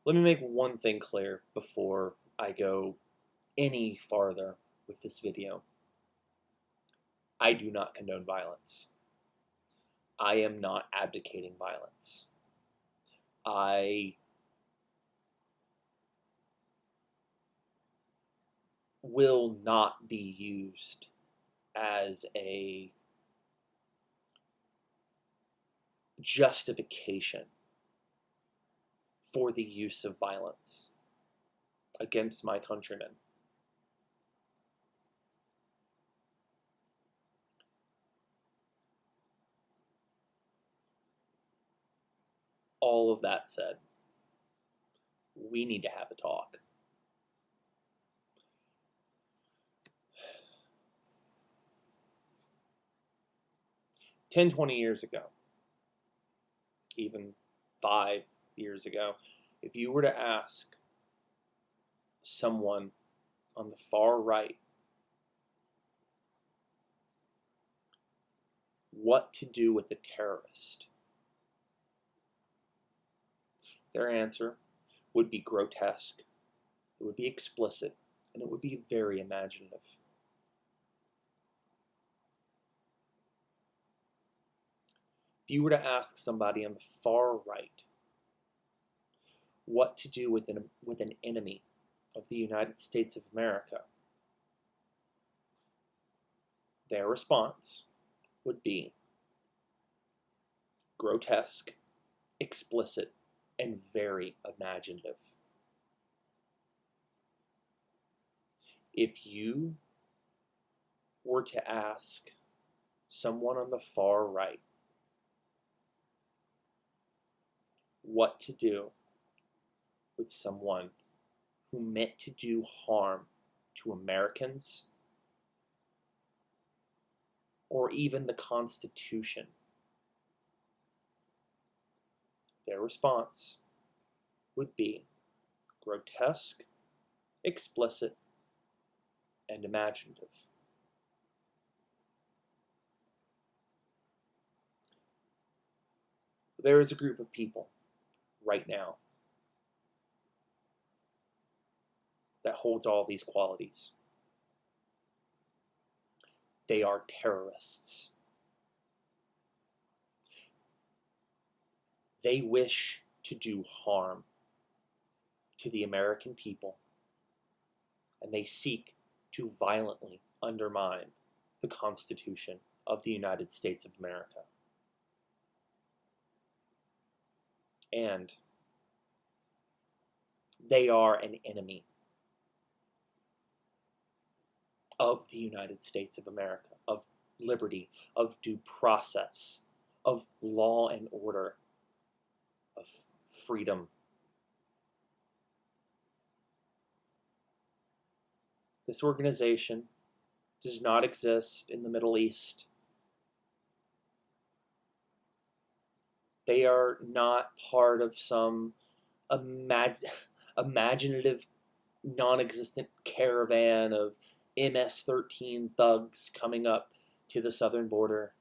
Let me make one thing clear before I go any farther with this video. I do not condone violence. I am not abdicating violence. I will not be used as a justification for the use of violence against my countrymen. All of that said, we need to have a talk. Ten, 20 years ago, even 5 years ago, if you were to ask someone on the far right what to do with a terrorist, their answer would be grotesque, it would be explicit, and it would be very imaginative. If you were to ask somebody on the far right what to do with an enemy of the United States of America, their response would be grotesque, explicit, and very imaginative. If you were to ask someone on the far right what to do with someone who meant to do harm to Americans or even the Constitution, their response would be grotesque, explicit, and imaginative. There is a group of people right now that holds all these qualities. They are terrorists. They wish to do harm to the American people, and they seek to violently undermine the Constitution of the United States of America. And they are an enemy of the United States of America, of liberty, of due process, of law and order, of freedom. This organization does not exist in the Middle East. They are not part of some imaginative, non-existent caravan of MS-13 thugs coming up to the southern border.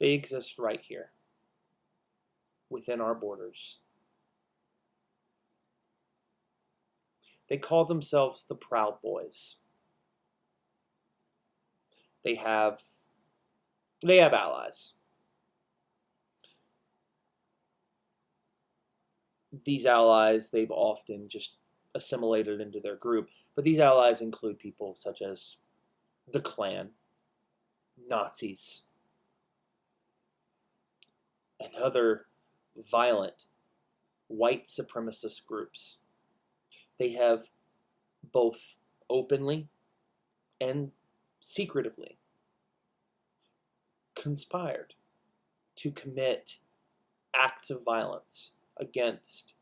They exist right here, within our borders. They call themselves the Proud Boys. They have allies. These allies they've often just assimilated into their group, but these allies include people such as the Klan, Nazis, and other violent white supremacist groups. They have both openly and secretively conspired to commit acts of violence against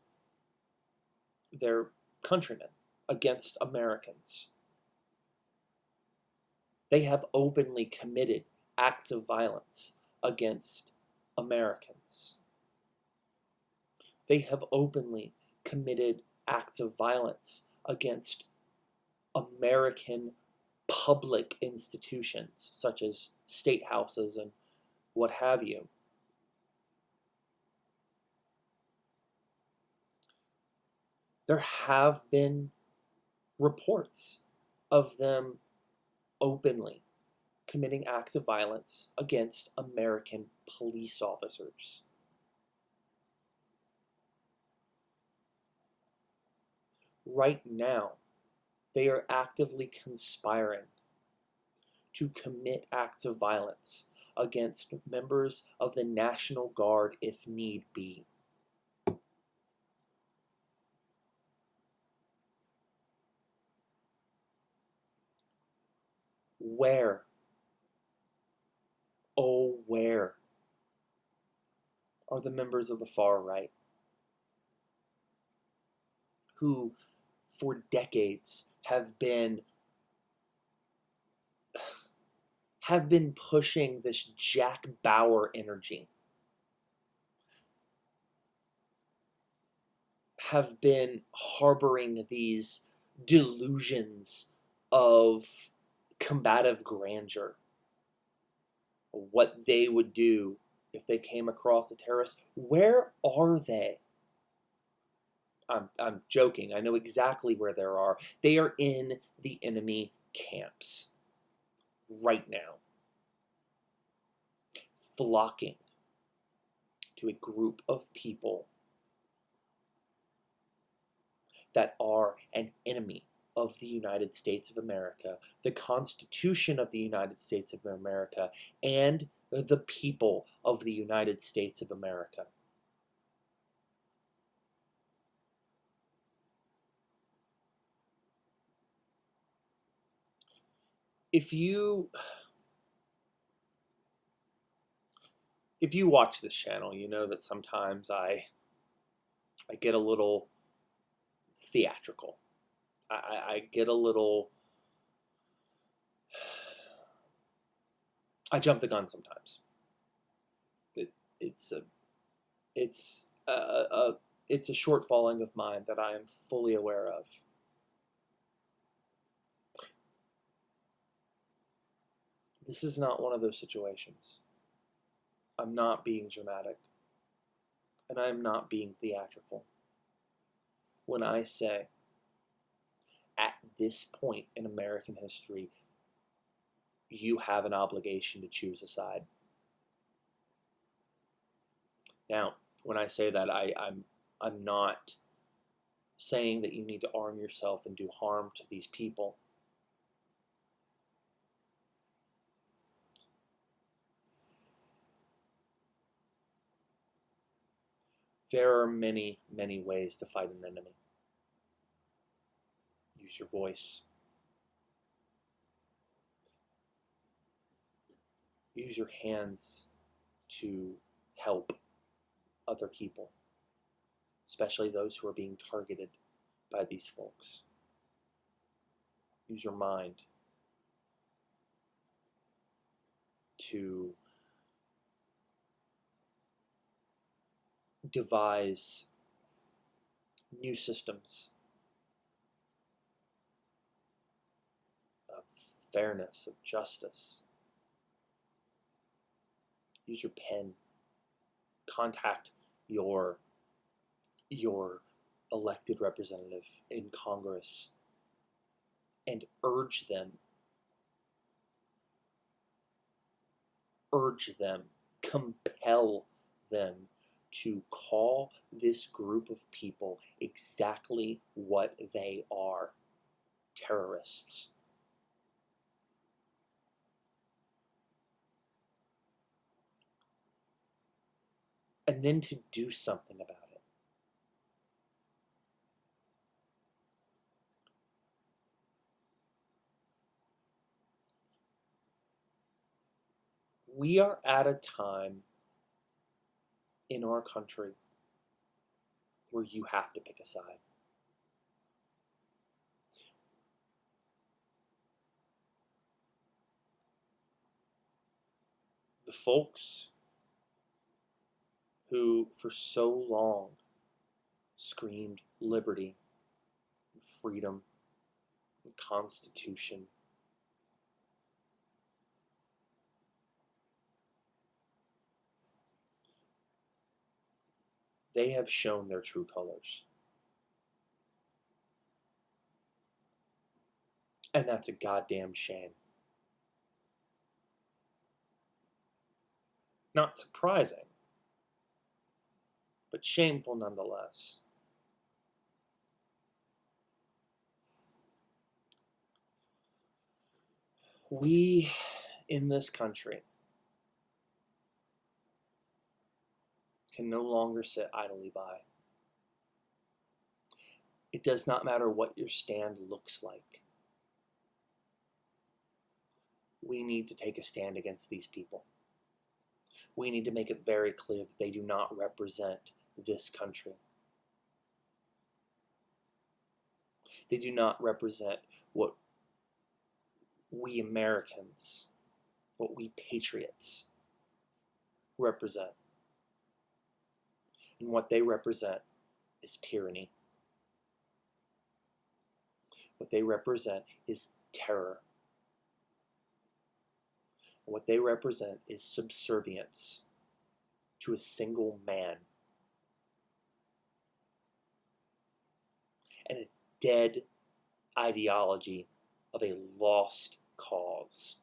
their countrymen, against Americans. They have openly committed acts of violence against Americans. They have openly committed acts of violence against American public institutions such as state houses and what have you. There have been reports of them openly committing acts of violence against American police officers. Right now, they are actively conspiring to commit acts of violence against members of the National Guard if need be. Where, oh, where are the members of the far right who, for decades, have been pushing this Jack Bauer energy, have been harboring these delusions of combative grandeur, what they would do if they came across a terrorist? Where are they? I'm joking. I know exactly where they are. They are in the enemy camps right now, flocking to a group of people that are an enemy of the United States of America, the Constitution of the United States of America, and the people of the United States of America. If you watch this channel, you know that sometimes I get a little theatrical. I get a little, I jump the gun sometimes. It's a it's a it's a shortfalling of mine that I am fully aware of. This is not one of those situations. I'm not being dramatic, and I'm not being theatrical when I say, at this point in American history, you have an obligation to choose a side. Now, when I say that, I'm not saying that you need to arm yourself and do harm to these people. There are many, many ways to fight an enemy. Use your voice. Use your hands to help other people, especially those who are being targeted by these folks. Use your mind to devise new systems of fairness, of justice. Use your pen. Contact your elected representative in Congress and urge them, compel them to call this group of people exactly what they are: terrorists. And then to do something about it. We are at a time in our country where you have to pick a side. The folks who for so long screamed liberty, and freedom, and Constitution, They have shown their true colors. And that's a goddamn shame. Not surprising, but shameful nonetheless. We in this country can no longer sit idly by. It does not matter what your stand looks like. We need to take a stand against these people. We need to make it very clear that they do not represent this country. They do not represent what we Americans, what we patriots represent. And what they represent is tyranny. What they represent is terror. What they represent is subservience to a single man. And a dead ideology of a lost cause.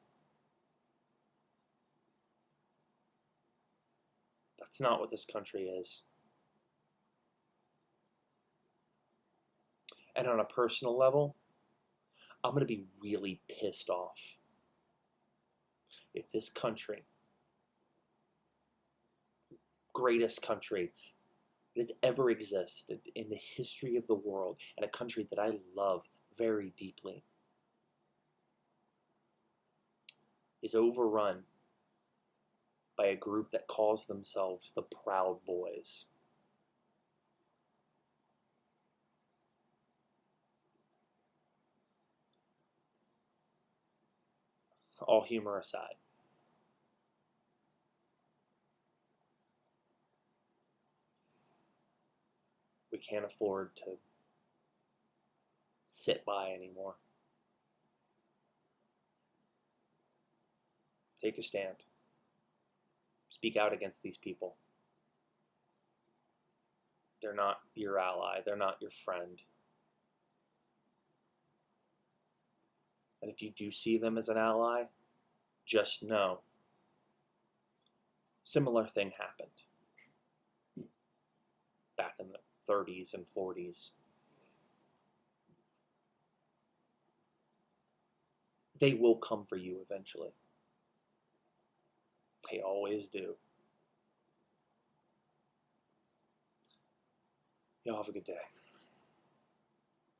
That's not what this country is. And on a personal level, I'm going to be really pissed off if this country, greatest country that has ever existed in the history of the world, and a country that I love very deeply, is overrun by a group that calls themselves the Proud Boys. All humor aside. We can't afford to sit by anymore. Take a stand. Speak out against these people. They're not your ally. They're not your friend. And if you do see them as an ally, just know similar thing happened back in the 30s and 40s. They will come for you eventually. They always do. Y'all have a good day.